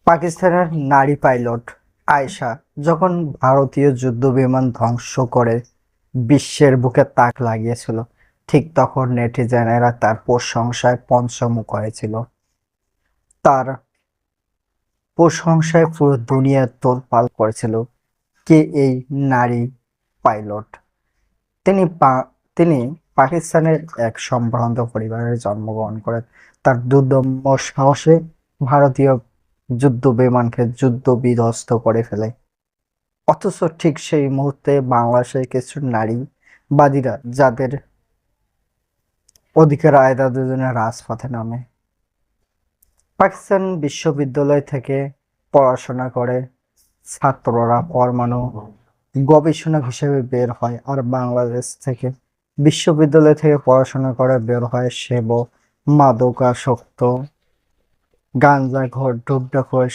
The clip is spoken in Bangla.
পাকিস্তানের নারী পাইলট আয়েশা যখন ভারতীয় যুদ্ধবিমান ধ্বংস করে বিশ্বের বুকে তাক লাগিয়েছিল, ঠিক তখন নেটিজেনেরা তার প্রশংসায় পঞ্চমুখ হয়েছিল। তার প্রশংসায় পুরো দুনিয়া তোলপাড় করেছিল। কে এই নারী পাইলট? তিনি পাকিস্তানের এক সম্ভ্রান্ত পরিবারে জন্মগ্রহণ করেন। তার দুর্দম্য সাহসে ভারতীয় যুদ্ধ বিমানকে যুদ্ধ বিধ্বস্ত করে ফেলে। অথচ ঠিক সেই মুহূর্তে বাংলাদেশের কিছু নারীবাদীরা যাদের অধিকার আদায়ের জন্য রাজপথে নামে। পাকিস্তান বিশ্ববিদ্যালয় থেকে পড়াশোনা করে ছাত্ররা পরমাণু গবেষণা হিসেবে বের হয়, আর বাংলাদেশ থেকে বিশ্ববিদ্যালয় থেকে পড়াশোনা করে বের হয় সেবক, মাদকাসক্ত, গাঁজাখোর, ডুবডাখোর,